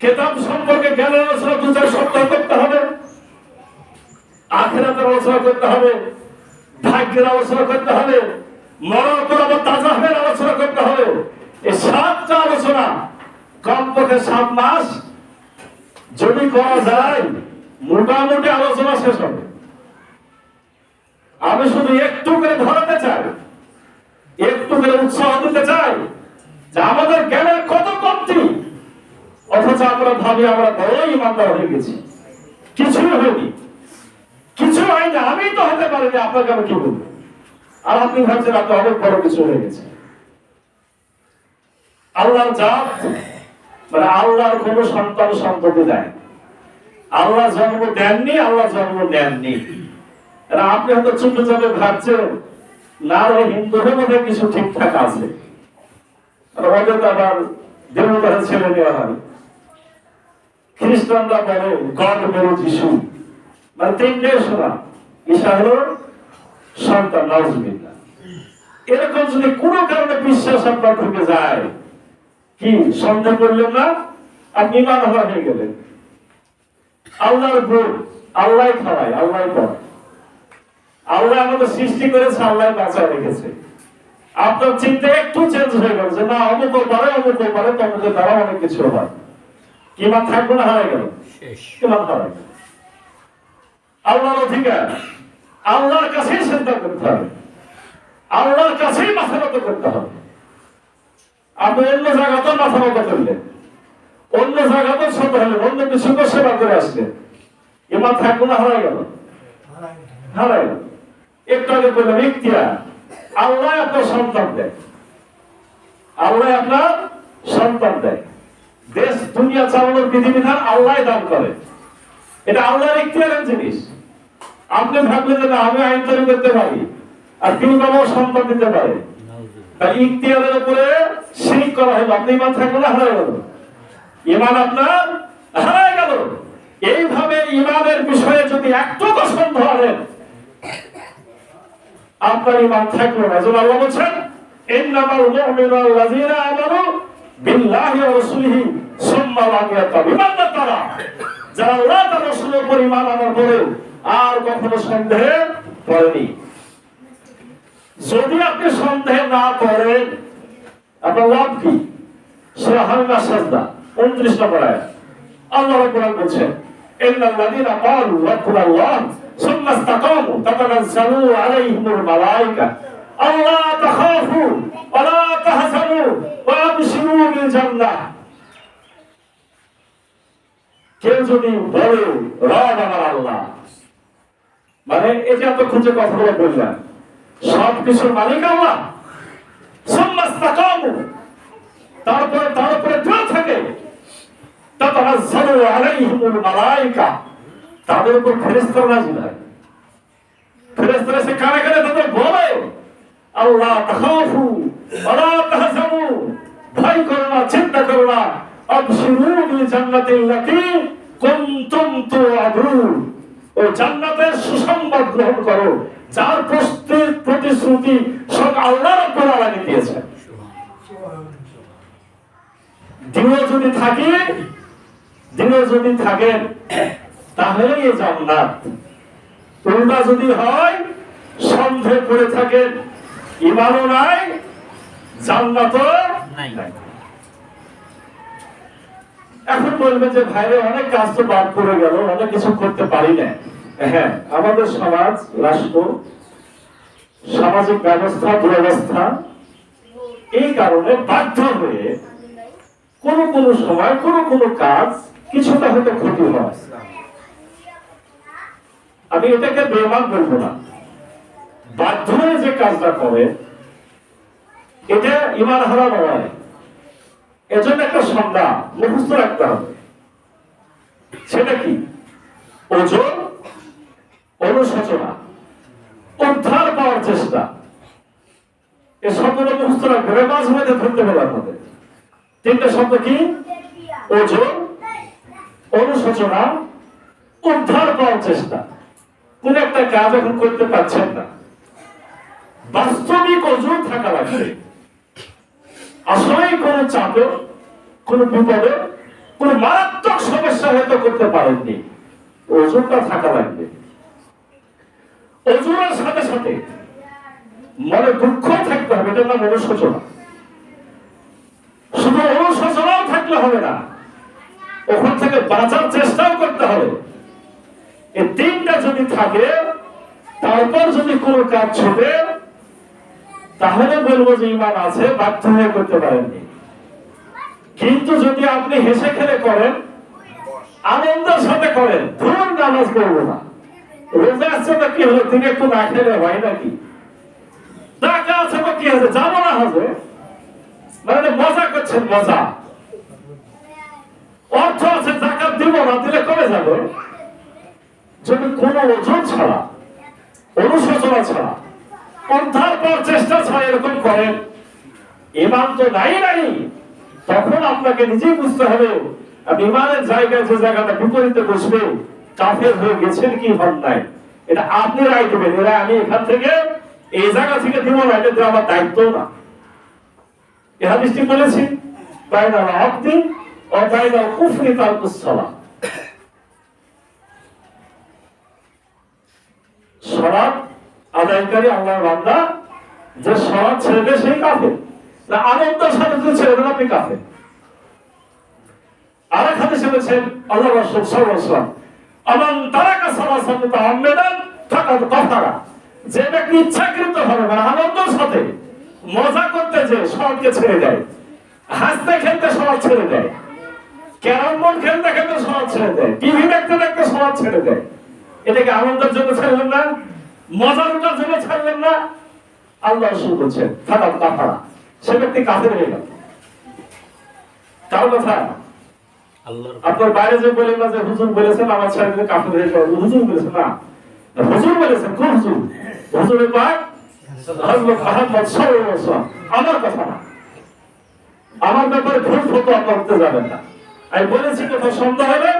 কিতাব সম্পর্কে জ্ঞানের আলোচনা 2-4 সপ্তাহ করতে হবে, আখিরাতের আলোচনা করতে হবে, ভাগ্যের আলোচনা করতে হবে, মরণ পর আবার তাজা হবের আলোচনা করতে হবে। এই 7টা আলোচনা কমপক্ষে 7 মাস যদি করা যায়, মোটামুটি আলোচনা শেষ হবে। আমি শুধু একটু করে ধরাতে চাই, একটু করে উৎসাহ দিতে চাই যে আমাদের জ্ঞানের কত কমতি, অথচ আমরা ভাবি আমরা বড় ইমানদার হয়ে গেছি। কিছুই হয়নি, কিছু হয়নি, আমি তো হতে পারিনি, আপনাকে আমি কি বলবো? আর আপনি ভাবছেন আপনি অনেক বড় কিছু হয়ে গেছে। আল্লাহর জাত মানে আল্লাহর কোন সন্তান সন্ততি দেয়, আল্লাহ জন্ম দেননি, আল্লাহ জন্ম দেননি। আপনি হয়তো চুপে চুপে ভাবছেন না, হিন্দুদের মধ্যে কিছু ঠিকঠাক আছে, ওদের আবার দেবতার ছেলে নেওয়া হয়। খ্রিস্টানরা বলে গড মেরো যিশু, মানে তিনটে শোনা, ঈশা হলো সন্তান, নাউজুবিল্লাহ। এরকম যদি কোনো কারণে বিশ্বাস আপনার ঢুকে যায়, কি সন্দেহ করলেন না, আপনি ইমান হারা হয়ে গেলেন। আল্লাহর গুণ, আল্লাহ খাওয়ায়, আল্লাহ পড়ায়, আল্লাহ আমাদের সৃষ্টি করেছে, আল্লাহ বাঁচায় রেখেছে। আপনার চিন্তা একটু চেঞ্জ হয়ে গেল যে না অমুক পারে, তমুকের দ্বারা অনেক কিছু হয়, ইমান থাকবে না, হারাই গেল, ইমান হারাই গেল। আল্লাহর অধিকার, আল্লাহর কাছেই চিন্তা করতে হবে, আল্লাহর কাছেই মাথা নত করতে হবে। আপনি অন্য জায়গাতেও মাথা নত করলেন, অন্য জায়গাতেও ছোট হলেন, অন্য কিছুকে সেবা করে আসলেন, ইমান থাকবে না, হারাই গেল, হারাই গেল। একটু আগে বললাম ইখতিয়ার, আল্লাহ আপনার সন্তান দেয়, আল্লাহ আপনার সন্তান দেয়। দেশ দুনিয়া চালানোর বিধিবিধান আল্লাহ দান করে, এটা আল্লাহর ইখতিয়ারের জিনিস। আপনি ভাবলেন যে না আমি আইন তৈরি করতে পারি, আর তিনি বাবাও সন্তান দিতে পারে, তাই ইখতিয়ারের উপরে শিরক করা হলো। আপনি ইমান থাকবে না, হারাই গেল, ইমান আপনার হারাই গেল। এইভাবে ইমানের বিষয়ে যদি একটু সন্দেহ আনেন, আপনার ইমান থাকলো না। যেন আল্লাহ বলছেন ইন্নামাল মুমিনুল্লাযীনা আমানু বিল্লাহি ওয়া রাসূলিহি সুম্মা লাম ইয়ারতাবু, ইমানদার তারা যারা আল্লাহ তার রাসূলের উপর ঈমান আনার পরে আর কখনো সন্দেহে পড়েনি। যদি আপনি সন্দেহ না করেন, আপনার লাভ কি? সূরা হামিদ সাজদা 29 নম্বর আয়াত আল্লাহ রাব্বুল আলামিন বলছেন ইন্নাল্লাযীনা ক্বালু রাব্বুনাল্লাহ সুম্মা ইসতাকামু তাতানাজ্জালু আলাইহিমুল মালায়েকা আল্লা তাখাফু ওয়া লা তাহজানু ওয়া আবশিরু বিল জান্নাহ। কেউ যদি বলে রব আমার আল্লাহ, মানে এটা এতক্ষণ যে কথাগুলো বললাম সব কিছুর মালিক আল্লাহ, সুম্মা ইসতাকামু তার উপরে দৃঢ় থাকে, তাতানাজ্জালু আলাইহিমুল মালায়েকা তাদের উপর ফেরেশতারা নাযিল হয়। ফেরেশতারা এসে কানে কানে তাদের বলে আল্লাহ তাখাফু ওয়া লা তাহজানু, ভয় করো না, চিন্তা করো না, আবশিরু বিল জান্নাতিল্লাতী কুনতুম তুআদুন, ও জান্নাতের সুসংবাদ গ্রহণ করো যার প্রতিশ্রুতি স্বয়ং আল্লাহ রাব্বুল আলামিন দিয়েছেন। দিনে যদি থাকেন তাহলে এই জান্নাত, উল্টা যদি হয় সন্দেহ করে থাকেন, ঈমানও নাই, জান্নাতও নাই। এখন বলবেন যে ভাইরে অনেক কাজ তো বাদ পড়ে গেল, অনেক কিছু করতে পারি না। হ্যাঁ, আমাদের সমাজ, রাষ্ট্র, সামাজিক ব্যবস্থা, দুরবস্থা, এই কারণে বাধ্য হয়ে কোন সময় কোন কাজ কিছুটা হয়তো ক্ষতি হয়। আমি এটাকে বেঈমান বলবো না, বাধ্য হয়ে যে কাজটা করে এটা ঈমান হারা নয়। এজন্য একটা সংজ্ঞা মুখস্থ রাখতে হবে। সেটা কি? ওজন, অনুশোচনা, উদ্ধার পাওয়ার চেষ্টা। এই শব্দটা মুখস্থ রাখবে, মাঝে মাঝে ধরতে হবে আপনাদের। তিনটা শব্দ কি? ওজন, অনুশোচনা, উদ্ধার পাওয়ার চেষ্টা। কোন একটা কাজ এখন করতে পারছেন না, বাস্তবিক ওজন থাকা লাগবে। আসলে কোন চাপে, কোন বিপদে, কোন মারাত্মক সমস্যা হয়তো করতে পারেননি, ওজনটা থাকা লাগবে। ওজনের সাথে সাথে মনে দুঃখ থাকতে হবে, এটা নাম অনুশোচনা। শুধু অনুশোচনাও থাকলে হবে না, ওখান থেকে বাঁচার চেষ্টাও করতে হবে। এই তিনটা যদি থাকে, তারপর যদি কোনো কাজ ছোটে, তাহলে বলবো যে ঈমান আছে, বাধ্য হয়ে করতে পারেননি। কিন্তু যদি আপনি হেসে খেলে করেন, আনন্দের সাথে করেন, ধরুন নামাজ পড়বো না, রোজা আছে তো কি হলো, তিনি একটু না খেলে হয় নাকি, টাকা আছে তো কি আছে, যাবো না হবে, মানে মজা করছেন, মজা। অর্থ আছে, যাকাত দিব না, দিলে কমে যাবে। যদি কোন ওজন ছাড়া, অনুশোচনা ছাড়া, উদ্ধার পাওয়ার চেষ্টা ছাড়া এরকম করেন, ঈমান তো নাই, তখন আপনাকে নিজেই বুঝতে হবে আপনি ইমানের জায়গায় যে জায়গাটা বিপরীতে বসবে কাফের হয়ে গেছেন কি হন নাই, এটা আপনি রায় দেবেন। এরা আমি এখান থেকে এই জায়গা থেকে দিব না, এটা দেওয়া আমার দায়িত্ব না। এই হাদিসটি বলেছি বাইনাল আবদি ও বাইনাল কুফরি তারকুস সালাত। সালাত আদায়কারী আল্লাহর বান্দা যে সালাত ছেড়ে দেয় সেই কাফের, না আনন্দের সাথে যদি ছেড়ে দেন আপনি কাফের। আর এক হাদিসে বলেছেন আল্লাহ রাসূল সাল্লাল্লাহু আলাইহি ওয়াসাল্লাম, আমান তারাকা সালাতান মুতাআম্মিদান ফাকাদ কাফারা। যে ব্যক্তি ইচ্ছাকৃতভাবে মানে আনন্দের সাথে মজা করতে যে সালাতকে ছেড়ে দেয়, হাসতে খেলতে সালাত ছেড়ে দেয়, ক্যারম বোর্ড খেলতে খেলতে সালাত ছেড়ে দেয়, টিভি দেখতে দেখতে সালাত ছেড়ে দেয়, এটাকে আনন্দের জন্য ছাড়লেন না, মজা লুটার জন্য ছাড়লেন না? আল্লাহ রাসূল বলেছেন ফাকাদ কাফারা, সে ব্যক্তি কাফের হয়ে গেল। কার কথা? আপনার বাইরে যে বলেন না যে হুজুর বলেছেন আমার ছেলে কাফের হয়ে যাবে, হুজুর বলেছেন না, হুজুর বলেছেন। কোন হুজুর? হুজুরের পাক হযরত মুহাম্মদ সাল্লাল্লাহু আলাইহি ওয়াসাল্লাম। আমার কথা না, আমার ব্যাপারে ভুল ফতোয়া করতে যাবেন না। আমি বলেছি কথা সন্দেহ হলে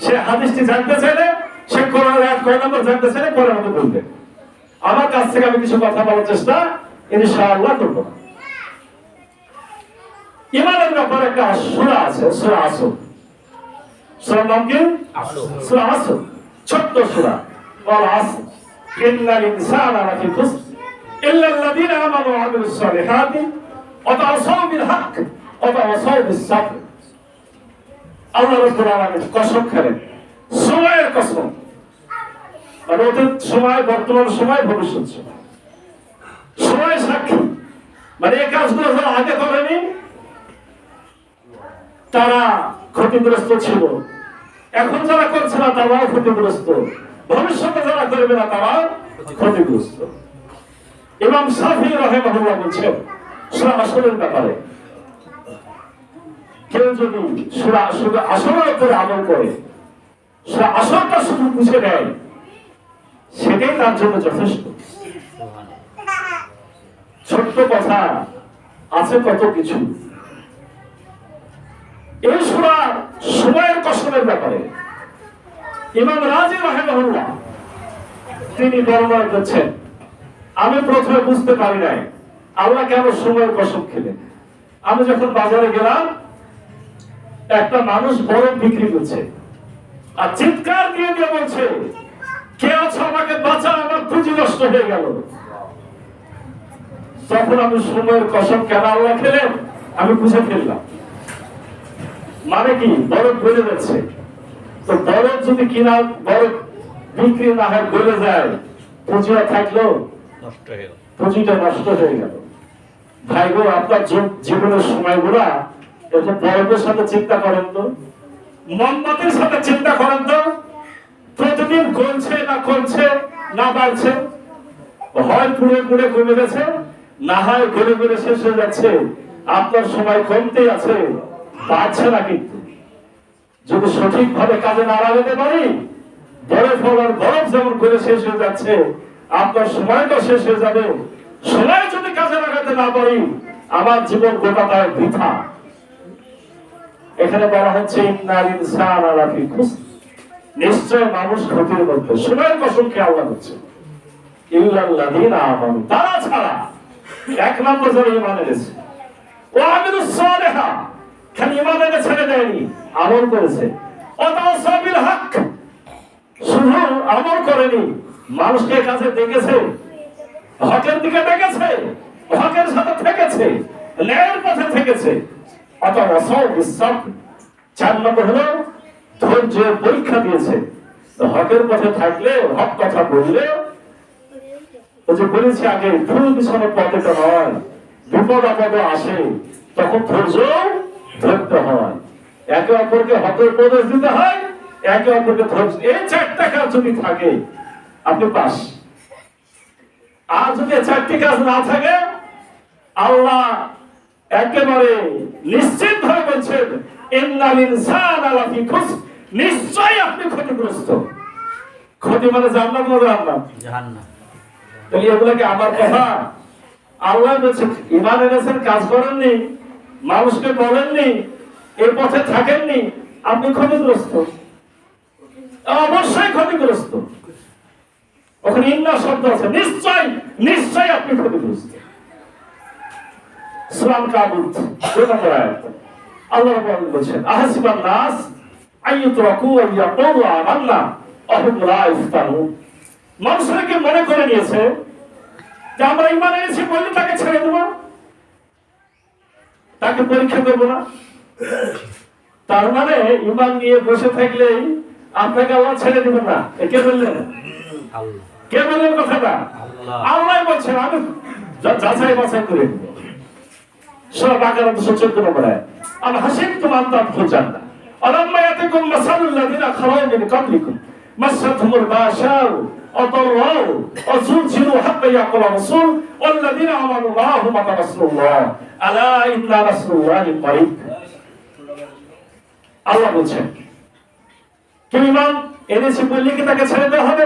সে হাদিসটি জানতে চাইলে, সে কোরআনের আয়াত কয় নম্বর জানতে চাইলে পরে আমাকে বলবে। আমার কাছ থেকে আমি কিছু কথা বলার চেষ্টা ইনশাআল্লাহ করব না। ইমানের ব্যাপারে একটা সূরা আছে, সূরা আসর। সূরার নাম কি? সূরা আসর, ছোট্ট সূরা। ওয়াল আসর ইন্নাল ইনসানা লাফি খুসর ইল্লাল্লাযীনা আমানু ওয়া আমিলুস সালিহাতি ওয়া তাওয়াসাউ বিল হক ওয়া তাওয়াসাউ বিস সাবর। আল্লাহ রাব্বুল আলামিন কসম করেন, সময়ের কসম, মানে অতীত সময়, বর্তমান সময়, ভবিষ্যৎ সময়, সময় সাক্ষী। মানে এই কাজগুলো যারা আগে করেনি তারা ক্ষতিগ্রস্ত ছিল, এখন যারা করছে না তারাও ক্ষতিগ্রস্ত, ভবিষ্যতে যারা করবে না তারাও ক্ষতিগ্রস্ত। ইমাম শাফিঈ রাহিমাহুল্লাহ বলছেন সূরা আসরের ব্যাপারে, কেউ যদি সূরা আসরের উপরে আমল করে, সূরা আসরটা শুধু বুঝে নেয়, সেটাই তার জন্য যথেষ্ট। ছোট্ট কথা আছে কত কিছু। এই সূরা সময়ের কসমের ব্যাপারে ইমাম রাজি রাহিমাহুল্লাহ তিনি বর্ণনা করছেন, আমি প্রথমে বুঝতে পারি নাই আল্লাহ কেন সময়ের কসম খেলেন। আমি যখন বাজারে গেলাম, একটা মানুষ বরফ বিক্রি করছে আর চিৎকার দিয়ে দিয়ে বলছে, কে আছো আমাকে বাঁচা, আমার পুঁজি নষ্ট হয়ে গেল। তখন আমি সময়ের কসম কেন আল্লাহ খেলেন আমি বুঝে ফেললাম। মানে কি, বরফ গলে যাচ্ছে, তো বরফ যদি কিনা বরফ বিক্রি না হয় গলে যায়, পুঁজিটা থাকলেও পুঁজিটা নষ্ট হয়ে গেল। ভাই গো, আপনার জীবনের সময়গুলা একটু বরফের সাথে চিন্তা করেন তো, মোমবাতির সাথে চিন্তা করেন তো, প্রতিদিন গলছে না কমছে না বাড়ছে, হয় পুড়ে পুড়ে কমে গেছে, না হয় গলে গলে শেষ হয়ে যাচ্ছে। আপনার সময় কমতে আছে, বাড়ছে না। কিন্তু যদি সঠিকভাবে কাজে না লাগাতে পারি, বরফ হওয়ার বরফ যেমন করে শেষ হয়ে যাচ্ছে, আপনার সময়টা শেষ হয়ে যাবে। সময় যদি কাজে লাগাতে না পারি, আমার জীবন গোটাটাই বৃথা। এখানে বলা হচ্ছে ইন্নাল ইনসানা লাফি খুসর, নিশ্চয় মানুষ ক্ষতির মধ্যে। সময়ের কসম খেয়ে আল্লাহ বলছে ইল্লাল্লাযীনা আমানু, তারা ছাড়া, এক নম্বর যারা ঈমান এনেছে, ওয়া আমিলুস সালিহাত, খালি ঈমান এনে ছেড়ে দেয়নি, আমল করেছে, ওয়া তাওয়াসাউ বিল হক, শুধু আমল করেনি, মানুষকে কাছে ডেকেছে, হকের দিকে ডেকেছে, হকের সাথে থেকেছে, ন্যায়ের পথে থেকেছে, ওয়া তাওয়াসাউ বিস সাবর। 4 নম্বর হলো ধৈর্যের পরীক্ষা দিয়েছে। হকের পথে থাকলে, হক কথা বললে, ওই যে বলেছি আগে, ফুল পিছনে পথে তো নয়, বিপদ আপদ আসে, তখন ধৈর্য ধরতে হয়, একে অপরকে হকের উপদেশ দিতে হয়, একে অপরকে ধৈর্য। এই 4টা কাজ যদি থাকে আপনি পাস। আর যদি 4টি কাজ না থাকে, আল্লাহ একেবারে নিশ্চিত ভাবে বলছেন ইন্নাল ইনসানা লাফি খুসর, নিশ্চয়ই আপনি ক্ষতিগ্রস্ত। ক্ষতি মানে জান্নাত না জাহান্নাম? তাহলে এগুলো কি আমার কথা? আল্লাহ বলছেন ঈমান এনেছেন, কাজ করেননি, মানুষকে বলেননি, এই পথে থাকেননি, আপনি ক্ষতিগ্রস্ত, অবশ্যই ক্ষতিগ্রস্ত। ওখানে ইন্না শব্দ আছে, নিশ্চয় নিশ্চয় আপনি ক্ষতিগ্রস্ত। সূরা আল-কাবুত 2 নম্বর আয়াত। আল্লাহ রাব্বুল বলেছেন, আহাসিবান নাস আইয়ুতরাকু আইয়াকুলু আমান্না ওয়াহুম লা ইফতানুন। মানুষরা কি মনে করে নিয়েছে যে আমরা ঈমান এনেছি বললে তাকে ছেড়ে দেব, তাকে পরীক্ষা করব না? তার মানে ঈমান নিয়ে বসে থাকলেই আপনাকে আল্লাহ ছেড়ে দিবেন না। কে বললেন? আল্লাহ। কে বললেন কথাটা? আল্লাহ। আল্লাহ বলছেন আমি যাচাই বাছাই করে দেব। সূরা বাকারা 214 নম্বর আয়াত। আম হাসিবতুম আন তাদখুলুল জান্নাহ আলাম্মা ইয়াতিকুম মাসালুল লাযিনা খালাউ মিন ক্বাবলিকুম মাসাতহুমুল বাশাউ ওয়াদ-দাররাউ ওয়াযুলজিলু হাত্তা ইয়াকুলা রাসূল ওয়াল্লাযিনা আমানু মাআহু মাতা রাসূলুল্লাহ আলা ইন্না রাসূলুল্লাহি কারীব। আল্লাহ বলছেন, কেউ ঈমান এনেছে বললে কি তাকে ছেড়ে দেওয়া হবে?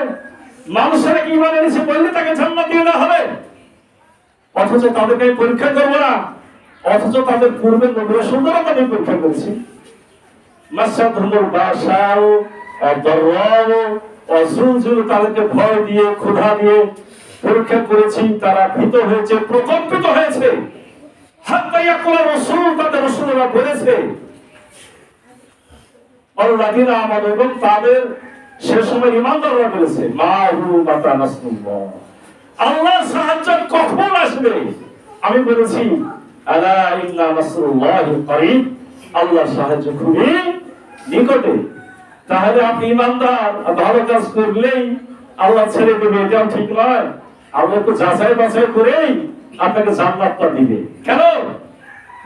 মানুষেরা কি ঈমান এনেছে বললে তাকে জান্নাত দিয়ে দেওয়া হবে? অথচ তাদেরকে পরীক্ষা করবো না, অথচ তাদের পূর্বের নবীরা সুন্দরতা নিয়ে পরীক্ষা করেছি। মাসাতহুমুল বাশাউ ওয়াদ-দাররাউ ওয়াযুলজিলু, তাদেরকে ভয় দিয়ে ক্ষুধা দিয়ে পরীক্ষা করেছি, তারা ভীত হয়েছে, প্রকম্পিত হয়েছে। হাত্তা ইয়াকুলা রাসূল, তাদের রাসূলরা বলেছে, আল্লাযীনা আমানু, এবং তাদের সে সময় ঈমানদাররা বলেছে, মাহু মাতা নাসরুল্লাহ, আল্লাহর সাহায্য কখন আসবে? আমি বলেছি, আলা ইন্না নাসরুল্লাহি কারীব, আল্লাহর সাহায্য খুবই নিকটে। তাহলে আপনি ঈমানদার, ভালো কাজ করলেই আল্লাহ ছেড়ে দেবে, এটাও ঠিক নয়। আল্লাহ তো যাচাই বাছাই করেই আপনাকে জান্নাতটা দিবে। কেন?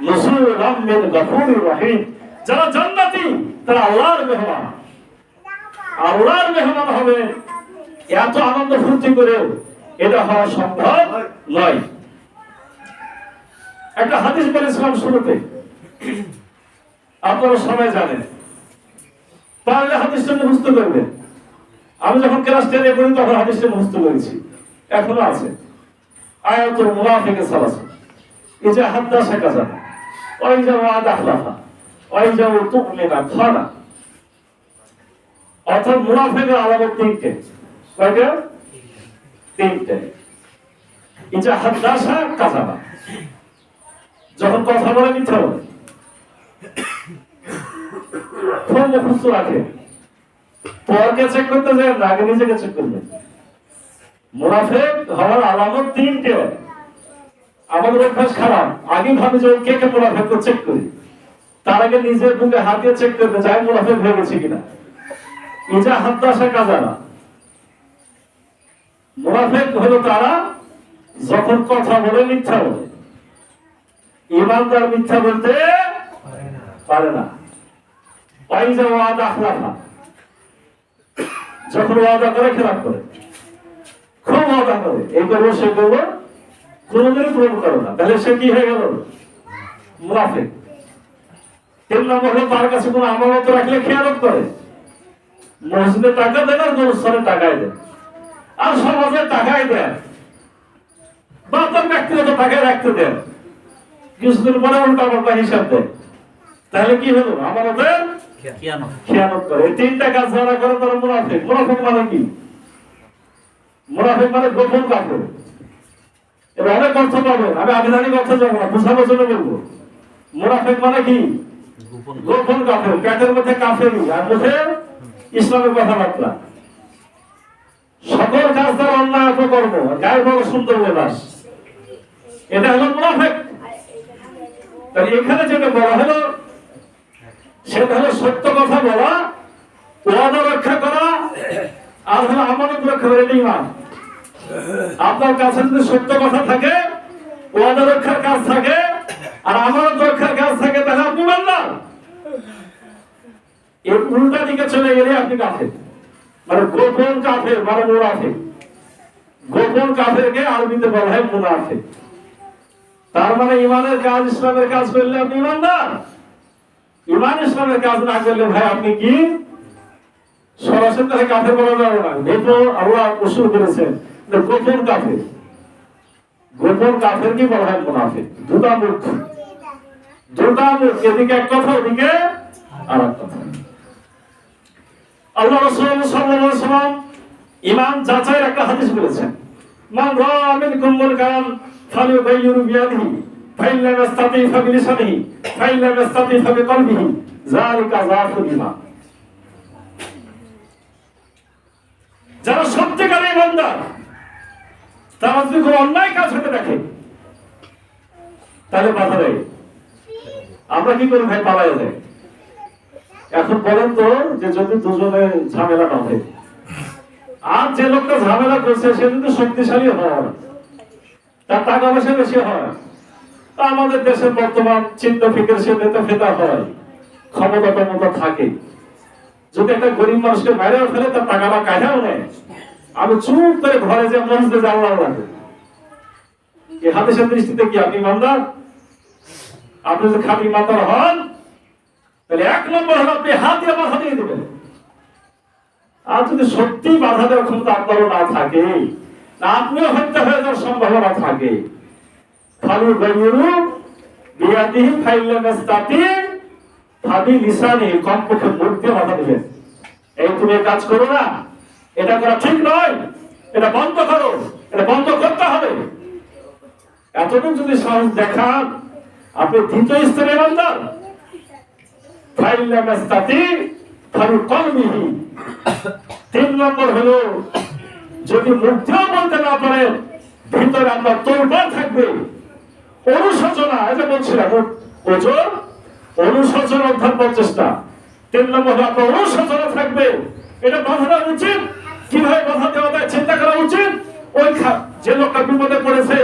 নজরুলাম মিন গফুরির রহিম, যারা জান্নাতি তারা আল্লাহর মেহমান, আল্লাহর মেহমান হবে। এত আনন্দ ফুর্তি করে এটা হওয়া সম্ভব নয়। একটা হাদিস বলেছিলাম শুরুতে, আপনারা সবাই জানেন, পারলে হাদিসটা মুখস্থ করবেন। আমি যখন ক্লাস 10-এ পড়ি তখন হাদিসটা মুখস্থ করেছি, এখনো আছে। আয়াতুল মুনাফিক সালাসা, ইজা হাদাসা কাযাবা ওয়া ইজা ওয়া'আদা আখলাফা ওয়া ইজা তু'মিনা খানা। অর্থাৎ মুনাফিকের আলামত 3টে। কয়টা? 3টে। ইজা হাদাসা কাযাবা, যখন কথা বলে মিথ্যা বলে, ফোন মুখস্থ রাখে, পরকে চেক করতে যায় না, আগে নিজেকে চেক করবে। মুনাফিক হওয়ার আলামত 3টে। আমাদের অভ্যাস খারাপ, আগে ভাবি যে কে কে মুনাফিক চেক করি, তার আগে নিজের বুকে হাত দিয়ে চেক করতে যায় মুনাফিক হয়ে গেছে কিনা। ইজা হাদাসা কাযাবা, মুনাফিক হলো তারা যখন কথা বলে মিথ্যা বলে। ঈমানদার মিথ্যা বলতে পারে না। ওয়াইজা ওয়াদা আখলাফা, যখন ওয়াদা করে খেলাফ করে, খুব ওয়াদা করে, এই করবো সে করবো, কোনোদিনই পূরণ করে না। তাহলে সে কি হয়ে গেল? মুনাফিক। 3 নম্বর হলো তার কাছে কোনো আমানত রাখলে খেয়ানত করে। মসজিদে টাকা দেন আর গোরস্থানে টাকাই দেন, আর সমাজে টাকাই দেন, বা তার ব্যক্তিগত টাকায় রাখতে দেন, কিছুদিন পরে উল্টা পাল্টা হিসাব দেন। তাহলে কি হলো? আমানতের খেয়ানত করে। এই 3টা কাজ যারা করে তারা মুনাফিক। মুনাফিক মানে কি? মুনাফিক মানে গোপন কাফের। এবার অনেক অর্থ পাবেন, আমি আবিধানিক অর্থ যাবো না, বুঝানোর জন্য বলবো। মুনাফিক মানে কি? গোপন কাফের। পেটের মধ্যে কাফেরি আর মুখে ইসলামের কথাবার্তা। সকল কাজ তার অন্যায় অপকর্ম, গায়ে বড় সুন্দর লেবাস, এটা হলো মুনাফিক। তাই এখানে যেটা বলা হলো সেটা হলো সত্য কথা বলা, ওয়াদা রক্ষা করা, আর হলো আমানত রক্ষা করা। ঈমান। আপনার কাছে যদি সত্য কথা থাকে, ওয়াদা রক্ষার কাজ থাকে, আর আমানত রক্ষার কাজ থাকে, তাহলে আপনি ঈমানদার। এর উল্টা দিকে চলে গেলে আপনি কাফের, মানে গোপন কাফের, মানে মুনাফিক। গোপন কাফেরকে আরবিতে বলা হয় মুনাফিক। তার মানে ঈমানের কাজ, ইসলামের কাজ করলে আপনি ঈমানদার। ঈমান ইসলামের কাজ না করলে ভাই আপনি কি? সরাসরি তাকে কাফের বলা যাবে না। গোপন আল্লাহ উসুল করেছেন গোপন কাফের। গোপন কাফের কি বলা হয়? মুনাফিক। দুটা মুখ, দুটা মুখ, এদিকে এক কথা ওদিকে আর এক কথা। আল্লাহ রাসূল সাল্লাল্লাহু আলাইহি ওয়াসাল্লাম ঈমান যাচাইয়ের একটা হাদিস বলেছেন, মান রাআ মিনকুম মুনকারান ফালিয়ুগাইয়িরু বিয়াদিহি ফাইন লাম ইস্তাতি ফাবিলিসানিহি ফাইন লাম ইস্তাতি ফাবিকলবিহি যালিকা যাফুল ঈমান। যারা সত্যিকারের ঈমানদার তারা যদি কোনো অন্যায় কাজ হতে দেখে তাহলে বাধা দেয়। আমরা কি করি ভাই? পালাই যায়। এখন বলেন তো যে যদি দুজনে ঝামেলা না হয়, আর যে লোকটা ঝামেলা করছে সে যদি শক্তিশালী হয়, তার টাকা পয়সা বেশি হয়, তা আমাদের দেশের বর্তমান চিন্তা ফিকের সে নেতা ফেতা হয়, ক্ষমতা টমতা থাকে, যদি একটা গরিব মানুষকে বাইরেও ফেলে তার টাকাটা কাটাও নেয়, আমি চুপ করে ঘরে যে মসজিদে জানলাম লাগে। এই হাদিসের দৃষ্টিতে কি আপনি ইমানদার? আপনি যদি খাঁটি ইমানদার হন তাহলে এক নম্বর হলো আপনি হাত দিয়ে বাধা দিয়ে দেবেন। আর যদি সত্যি বাধা দেওয়ার ক্ষমতা আপনারও না থাকে, না আপনিও হত্যা হয়ে যাওয়ার সম্ভাবনা থাকে, ফালু গায়রু বিয়াদিহি ফাইল্লাম ইস্তাতি ফাবিলিসানিহি, কমপক্ষে মুখ দিয়ে বাধা দিবেন। এই তুমি কাজ করো না, এটা করা ঠিক নয়, এটা বন্ধ করো, এটা বন্ধ করতে হবে। এতটুকু যদি সাহস দেখান, আপনি দ্বিতীয় স্তরে ইমানদার। ফাইল্লাম ইস্তাতি ফাবিকলবিহি, তিন নম্বর হলো যদি মুখ দিয়ে বলতে না পারেন, ভিতরে আপনার তোলপাড় থাকবে, অনুশোচনা। এটা বলছিলাম ওজন অনুশোচনা উদ্ধার প্রচেষ্টা। তিন নম্বর হলো আপনার অনুশোচনা থাকবে, এটা বাধা দেওয়া উচিত। কিভাবে বাধা দেওয়া যায় চিন্তা করা উচিত। ওই যে লোকটা বিপদে পড়েছে,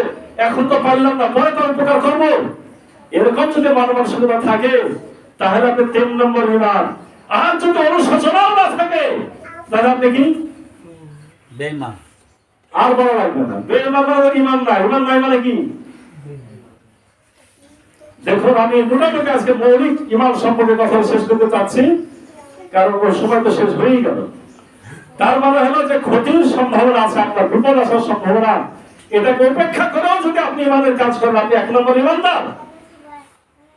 এখন তো পারলাম না, পরে তো উপকার করবো, এরকম যদি মানসিকতা থাকে তাহলে আপনি তিন নম্বর ঈমান। আর যদি অনুশোচনাও না থাকে তাহলে আপনি কি
বেঈমান।
আর বলা লাগবে না, বেঈমান মানে ঈমান নাই। ঈমান নাই মানে কি? দেখুন, আমি মোটামুটি আজকে মৌলিক ঈমান সম্পর্কে কথা শেষ করতে চাচ্ছি, কারণ ওই সময় তো শেষ হয়েই গেল। তার মানে হলো যে ক্ষতির সম্ভাবনা আছে, আপনার বিপদ আসার সম্ভাবনা, এটাকে উপেক্ষা করেও যদি আপনি ঈমানের কাজ করেন, আপনি এক নম্বর ঈমানদার।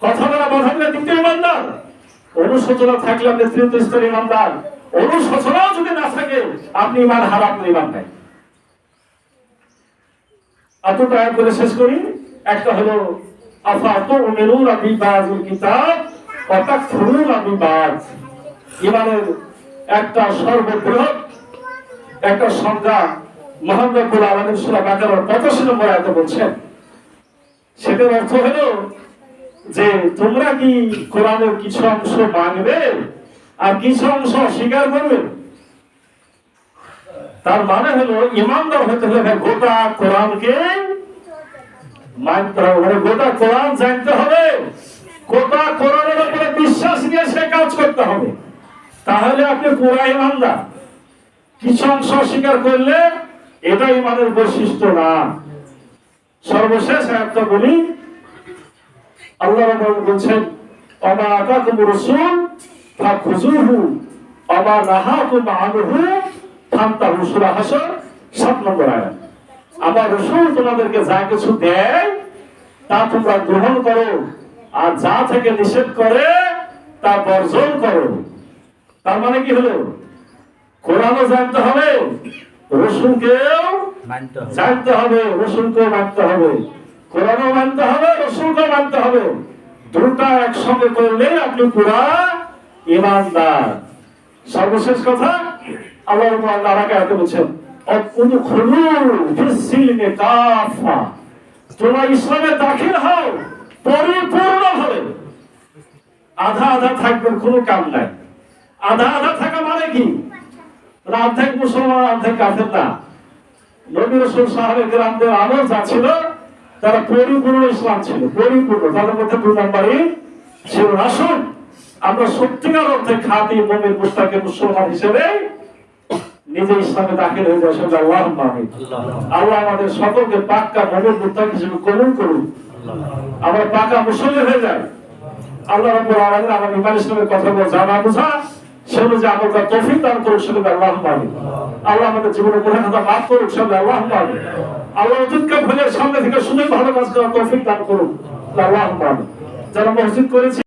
কথা বলা বাধা দিলে দ্বিতীয় ঈমানদার। অনুশোচনা থাকলে আপনি তৃতীয় স্তরের ঈমানদার। অনুশোচনাও যদি না থাকে আপনি ঈমান হারা, আপনার ঈমান নাই। এতটা আয়াত বলে শেষ করি। একটা হলো আফাতুমিনুনা বিবাযিল কিতাব ওয়া তাকফুরুনা বিবায। ঈমানের একটা সর্ববৃহৎ একটা সংজ্ঞা মহান রব্বুল আলামিন সূরা বাকারার 85 নম্বর আয়াতে বলছেন। সেটার অর্থ হলো যে তোমরা কি কোরআনের কিছু অংশ মানবে আর কিছু অংশ অস্বীকার করবে? তার মানে হলো ইমানদার হতে হলে গোটা কোরআনকে মানতে হবে, মানে গোটা কোরআন জানতে হবে, গোটা কোরআনের উপরে বিশ্বাস নিয়ে সে কাজ করতে হবে, তাহলে আপনি পুরা ইমানদার। কিছু অংশ অস্বীকার করলে এটা ইমানের বৈশিষ্ট্য না। সর্বশেষ একটা বলি, আল্লাহ রাব্বুল বলছেন ওমা আতাকুমুর রাসূল ফাখুযুহু ওমা নাহাকুম আনহু ফান্তাহু। সূরা হাসর 7 নম্বর আয়াত। আমার রাসূল তোমাদেরকে যা কিছু দেয় তা তোমরা গ্রহণ করো, আর যা থেকে নিষেধ করে তা বর্জন করো। তার মানে কি হলো? কোরআনও জানতে হবে, রাসূলকেও জানতে হবে, রাসূলকেও মানতে হবে, কোরআনও মানতে হবে, রাসূলকেও মানতে হবে। দুটো একসঙ্গে করলে আপনি পুরা ঈমানদার। সর্বশেষ কথা, আল্লাহ রাব্বুল আলামিন বলেছেন উদখুলু ফিস-সিলমি কাফা, তোমরা ইসলামে দাখিল হও পরিপূর্ণভাবে। আধা আধা থাকবেন কোনো কাম নাই। আধা আধা থাকা মানে কি? অর্ধেক মুসলমান অর্ধেক কাফের না। নবী রাসূল সাহাবায়ে কেরামদের আমল যা ছিল তারা পরিপূর্ণ ইসলাম ছিল, পরিপূর্ণ। তাদের মধ্যে দুই নম্বরই ছিল রাসূল। আমরা সত্যিকার অর্থে খাঁটি মুমিন মুত্তাকি মুসলমান হিসেবে নিজে ইসলামে দাখিল হয়ে যাই। আল্লাহুম্মা আমিন। আল্লাহ আমাদের সকলকে পাক্কা মুমিন মুত্তাকি হিসেবে কবুল করুন, আমরা পাক্কা মুসলিম হয়ে যাই। আল্লাহ রাব্বুল আলামিন আমাদের ঈমান ইসলামের কথাগুলো জানা বোঝা সেগুলো যে আমল করার তৌফিক দান করুন, সেটা আল্লাহুম্মা আমিন। আল্লাহ আমাদের জীবনের গুনাহ খাতা মাফ করুন, সেটা আল্লাহুম্মা আমিন। আল্লাহ অতীতকে ভুলে সামনে থেকে শুধু ভালো কাজ করার তৌফিক দান করুন, আল্লাহুম্মা আমিন। যারা মসজিদ করেছি